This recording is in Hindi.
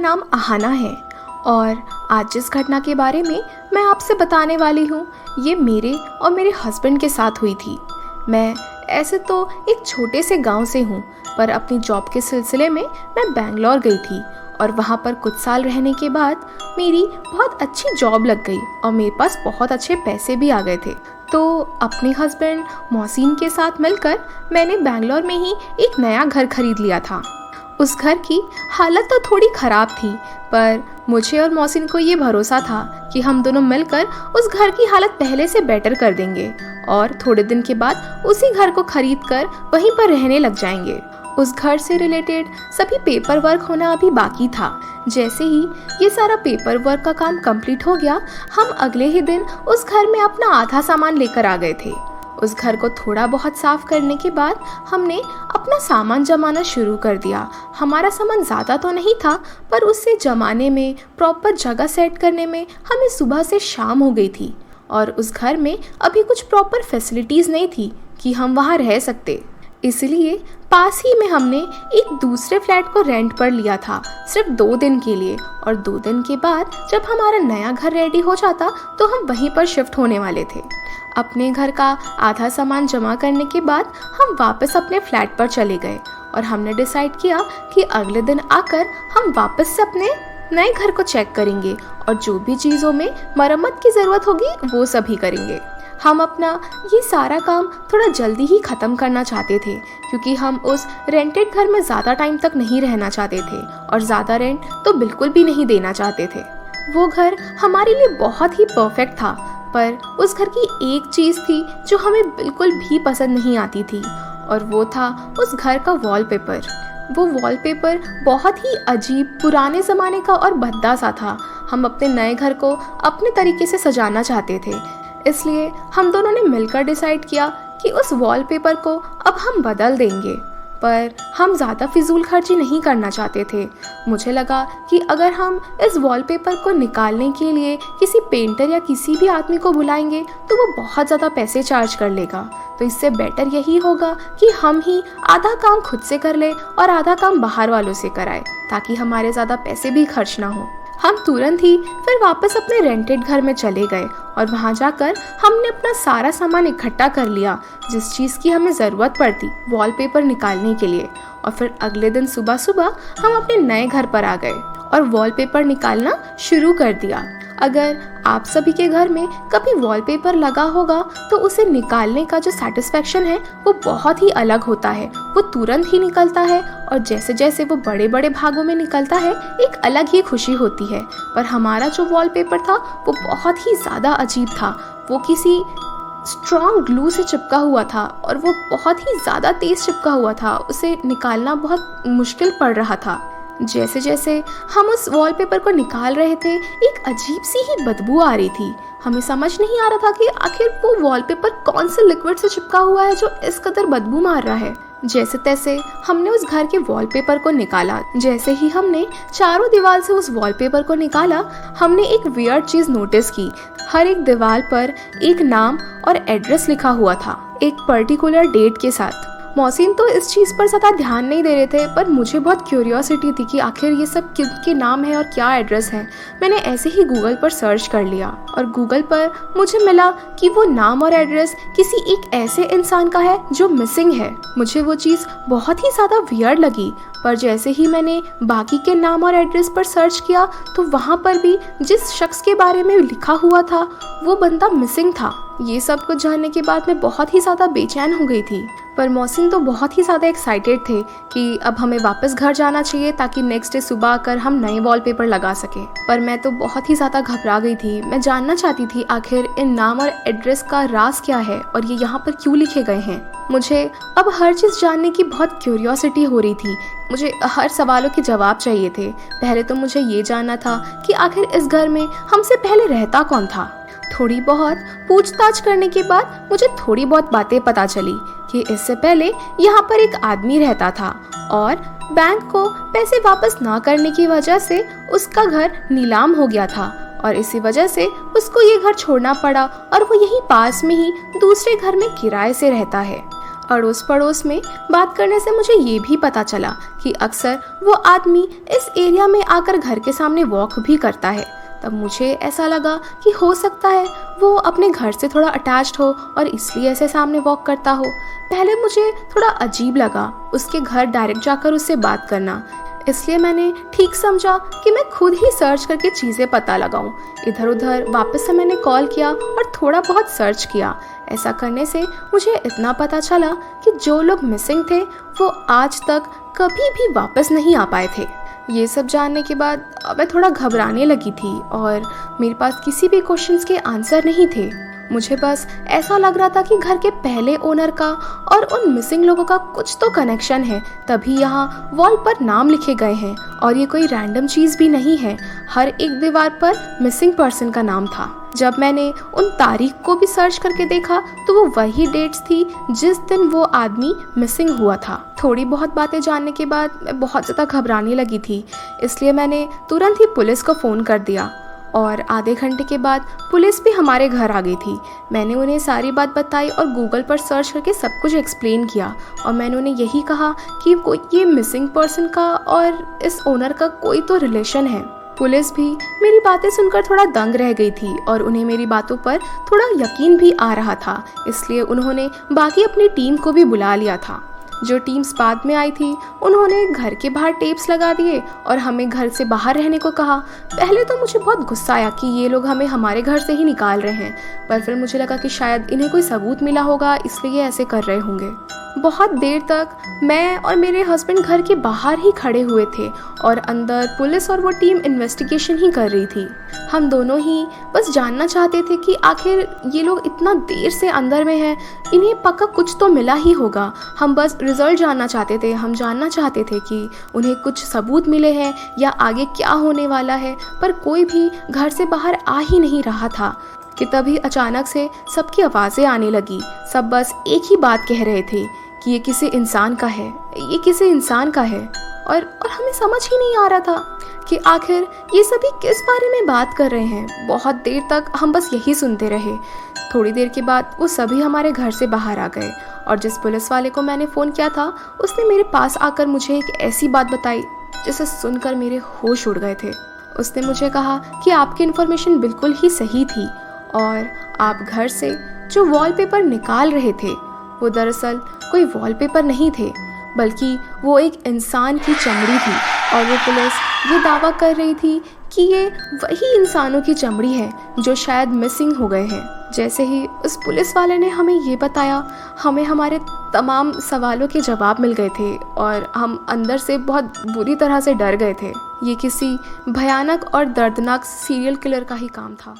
नाम आहाना है और आज जिस घटना के बारे में मैं आपसे बताने वाली हूँ ये मेरे और मेरे हस्बैंड के साथ हुई थी। मैं ऐसे तो एक छोटे से गांव से हूँ, पर अपनी जॉब के सिलसिले में मैं बैंगलोर गई थी और वहाँ पर कुछ साल रहने के बाद मेरी बहुत अच्छी जॉब लग गई और मेरे पास बहुत अच्छे पैसे भी आ गए थे। तो अपने हस्बैंड मोहसिन के साथ मिलकर मैंने बैंगलोर में ही एक नया घर खरीद लिया था। उस घर की हालत तो थोड़ी ख़राब थी, पर मुझे और मोहसिन को ये भरोसा था कि हम दोनों मिलकर उस घर की हालत पहले से बेटर कर देंगे और थोड़े दिन के बाद उसी घर को खरीद कर वहीं पर रहने लग जाएंगे। उस घर से रिलेटेड सभी पेपर वर्क होना अभी बाकी था। जैसे ही ये सारा पेपर वर्क का काम कंप्लीट हो गया, हम अगले ही दिन उस घर में अपना आधा सामान लेकर आ गए थे। उस घर को थोड़ा बहुत साफ करने के बाद हमने अपना सामान जमाना शुरू कर दिया। हमारा सामान ज़्यादा तो नहीं था, पर उससे जमाने में, प्रॉपर जगह सेट करने में हमें सुबह से शाम हो गई थी और उस घर में अभी कुछ प्रॉपर फैसिलिटीज़ नहीं थी कि हम वहाँ रह सकते। इसलिए पास ही में हमने एक दूसरे फ्लैट को रेंट पर लिया था, सिर्फ 2 दिन के लिए, और 2 दिन के बाद जब हमारा नया घर रेडी हो जाता तो हम वहीं पर शिफ्ट होने वाले थे। अपने घर का आधा सामान जमा करने के बाद हम वापस अपने फ्लैट पर चले गए और हमने डिसाइड किया कि अगले दिन आकर हम वापस से अपने नए घर को चेक करेंगे और जो भी चीज़ों में मरम्मत की ज़रूरत होगी वो सभी करेंगे। हम अपना ये सारा काम थोड़ा जल्दी ही ख़त्म करना चाहते थे क्योंकि हम उस रेंटेड घर में ज़्यादा टाइम तक नहीं रहना चाहते थे और ज़्यादा रेंट तो बिल्कुल भी नहीं देना चाहते थे। वो घर हमारे लिए बहुत ही परफेक्ट था, पर उस घर की एक चीज़ थी जो हमें बिल्कुल भी पसंद नहीं आती थी और वो था उस घर का वॉलपेपर। वो वॉलपेपर बहुत ही अजीब, पुराने ज़माने का और भद्दा सा था। हम अपने नए घर को अपने तरीके से सजाना चाहते थे, इसलिए हम दोनों ने मिलकर डिसाइड किया कि उस वॉलपेपर को अब हम बदल देंगे, पर हम ज़्यादा फिजूल खर्ची नहीं करना चाहते थे। मुझे लगा कि अगर हम इस वॉलपेपर को निकालने के लिए किसी पेंटर या किसी भी आदमी को बुलाएंगे तो वो बहुत ज़्यादा पैसे चार्ज कर लेगा, तो इससे बेटर यही होगा कि हम ही आधा काम खुद से कर ले और आधा काम बाहर वालों से कराए, ताकि हमारे ज़्यादा पैसे भी खर्च ना हो। हम तुरंत ही फिर वापस अपने रेंटेड घर में चले गए और वहाँ जाकर हमने अपना सारा सामान इकट्ठा कर लिया जिस चीज़ की हमें ज़रूरत पड़ती वॉलपेपर निकालने के लिए। और फिर अगले दिन सुबह सुबह हम अपने नए घर पर आ गए और वॉलपेपर निकालना शुरू कर दिया। अगर आप सभी के घर में कभी वॉलपेपर लगा होगा तो उसे निकालने का जो सेटिस्फेक्शन है वो बहुत ही अलग होता है। वो तुरंत ही निकलता है और जैसे जैसे वो बड़े बड़े भागों में निकलता है एक अलग ही खुशी होती है। पर हमारा जो वॉलपेपर था वो बहुत ही ज़्यादा अजीब था। वो किसी स्ट्रॉन्ग ग्लू से चिपका हुआ था और वो बहुत ही ज़्यादा तेज़ चिपका हुआ था। उसे निकालना बहुत मुश्किल पड़ रहा था। जैसे जैसे हम उस वॉलपेपर को निकाल रहे थे एक अजीब सी ही बदबू आ रही थी। हमें समझ नहीं आ रहा था कि आखिर वो वॉलपेपर कौन से लिक्विड से चिपका हुआ है जो इस कदर बदबू मार रहा है। जैसे तैसे हमने उस घर के वॉलपेपर को निकाला। जैसे ही हमने चारों दीवार से उस वॉलपेपर को निकाला, हमने एक वियर्ड चीज़ नोटिस की। हर एक दीवार पर एक नाम और एड्रेस लिखा हुआ था, एक पर्टिकुलर डेट के साथ। मोहसिन तो इस चीज़ पर ज़्यादा ध्यान नहीं दे रहे थे, पर मुझे बहुत क्यूरियोसिटी थी कि आखिर ये सब किनके नाम है और क्या एड्रेस है। मैंने ऐसे ही गूगल पर सर्च कर लिया और गूगल पर मुझे मिला कि वो नाम और एड्रेस किसी एक ऐसे इंसान का है जो मिसिंग है। मुझे वो चीज़ बहुत ही ज़्यादा वियर्ड लगी, पर जैसे ही मैंने बाकी के नाम और एड्रेस पर सर्च किया तो वहाँ पर भी जिस शख्स के बारे में लिखा हुआ था वो बंदा मिसिंग था। ये सब कुछ जानने के बाद मैं बहुत ही ज़्यादा बेचैन हो गई थी, पर मोहसिन तो बहुत ही ज़्यादा एक्साइटेड थे कि अब हमें वापस घर जाना चाहिए ताकि नेक्स्ट डे सुबह आकर हम नए वॉलपेपर लगा सकें। पर मैं तो बहुत ही ज़्यादा घबरा गई थी। मैं जानना चाहती थी आखिर इन नाम और एड्रेस का राज क्या है और ये यहाँ पर क्यों लिखे गए हैं। मुझे अब हर चीज़ जानने की बहुत क्यूरियोसिटी हो रही थी। मुझे हर सवालों के जवाब चाहिए थे। पहले तो मुझे ये जानना था कि आखिर इस घर में हमसे पहले रहता कौन था। थोड़ी बहुत पूछताछ करने के बाद मुझे थोड़ी बहुत बातें पता चली कि इससे पहले यहाँ पर एक आदमी रहता था और बैंक को पैसे वापस ना करने की वजह से उसका घर नीलाम हो गया था और इसी वजह से उसको ये घर छोड़ना पड़ा और वो यहीं पास में ही दूसरे घर में किराए से रहता है। अड़ोस पड़ोस में बात करने से मुझे ये भी पता चला कि अक्सर वो आदमी इस एरिया में आकर घर के सामने वॉक भी करता है। तब मुझे ऐसा लगा कि हो सकता है वो अपने घर से थोड़ा अटैच्ड हो और इसलिए ऐसे सामने वॉक करता हो। पहले मुझे थोड़ा अजीब लगा उसके घर डायरेक्ट जाकर उससे बात करना, इसलिए मैंने ठीक समझा कि मैं खुद ही सर्च करके चीज़ें पता लगाऊं। इधर उधर वापस से मैंने कॉल किया और थोड़ा बहुत सर्च किया। ऐसा करने से मुझे इतना पता चला कि जो लोग मिसिंग थे वो आज तक कभी भी वापस नहीं आ पाए थे। ये सब जानने के बाद मैं थोड़ा घबराने लगी थी और मेरे पास किसी भी क्वेश्चंस के आंसर नहीं थे। मुझे बस ऐसा लग रहा था कि घर के पहले ओनर का और उन मिसिंग लोगों का कुछ तो कनेक्शन है, तभी यहाँ वॉल पर नाम लिखे गए हैं और ये कोई रैंडम चीज़ भी नहीं है। हर एक दीवार पर मिसिंग पर्सन का नाम था। जब मैंने उन तारीख को भी सर्च करके देखा तो वो वही डेट्स थी जिस दिन वो आदमी मिसिंग हुआ था। थोड़ी बहुत बातें जानने के बाद मैं बहुत ज़्यादा घबराने लगी थी, इसलिए मैंने तुरंत ही पुलिस को फ़ोन कर दिया और आधे घंटे के बाद पुलिस भी हमारे घर आ गई थी। मैंने उन्हें सारी बात बताई और गूगल पर सर्च करके सब कुछ एक्सप्लेन किया और मैंने उन्हें यही कहा कि कोई ये मिसिंग पर्सन का और इस ओनर का कोई तो रिलेशन है। पुलिस भी मेरी बातें सुनकर थोड़ा दंग रह गई थी और उन्हें मेरी बातों पर थोड़ा यकीन भी आ रहा था, इसलिए उन्होंने बाकी अपनी टीम को भी बुला लिया था। जो टीम्स बाद में आई थी उन्होंने घर के बाहर टेप्स लगा दिए और हमें घर से बाहर रहने को कहा। पहले तो मुझे बहुत गुस्सा आया कि ये लोग हमें हमारे घर से ही निकाल रहे हैं, पर फिर मुझे लगा कि शायद इन्हें कोई सबूत मिला होगा इसलिए ऐसे कर रहे होंगे। बहुत देर तक मैं और मेरे हस्बैंड घर के बाहर ही खड़े हुए थे और अंदर पुलिस और वो टीम इन्वेस्टिगेशन ही कर रही थी। हम दोनों ही बस जानना चाहते थे कि आखिर ये लोग इतना देर से अंदर में हैं, इन्हें पक्का कुछ तो मिला ही होगा। हम बस रिजल्ट जानना चाहते थे। हम जानना चाहते थे कि उन्हें कुछ सबूत मिले हैं या आगे क्या होने वाला है, पर कोई भी घर से बाहर आ ही नहीं रहा था कि तभी अचानक से सबकी आवाज़ें आने लगी। सब बस एक ही बात कह रहे थे कि ये किसी इंसान का है, ये किसी इंसान का है। और हमें समझ ही नहीं आ रहा था कि आखिर ये सभी किस बारे में बात कर रहे हैं। बहुत देर तक हम बस यही सुनते रहे। थोड़ी देर के बाद वो सभी हमारे घर से बाहर आ गए और जिस पुलिस वाले को मैंने फ़ोन किया था उसने मेरे पास आकर मुझे एक ऐसी बात बताई जिसे सुनकर मेरे होश उड़ गए थे। उसने मुझे कहा कि आपकी इन्फॉर्मेशन बिल्कुल ही सही थी और आप घर से जो वॉलपेपर निकाल रहे थे वो दरअसल कोई वॉलपेपर नहीं थे, बल्कि वो एक इंसान की चमड़ी थी। और वो पुलिस ये दावा कर रही थी कि ये वही इंसानों की चमड़ी है जो शायद मिसिंग हो गए हैं। जैसे ही उस पुलिस वाले ने हमें ये बताया, हमें हमारे तमाम सवालों के जवाब मिल गए थे और हम अंदर से बहुत बुरी तरह से डर गए थे। ये किसी भयानक और दर्दनाक सीरियल किलर का ही काम था।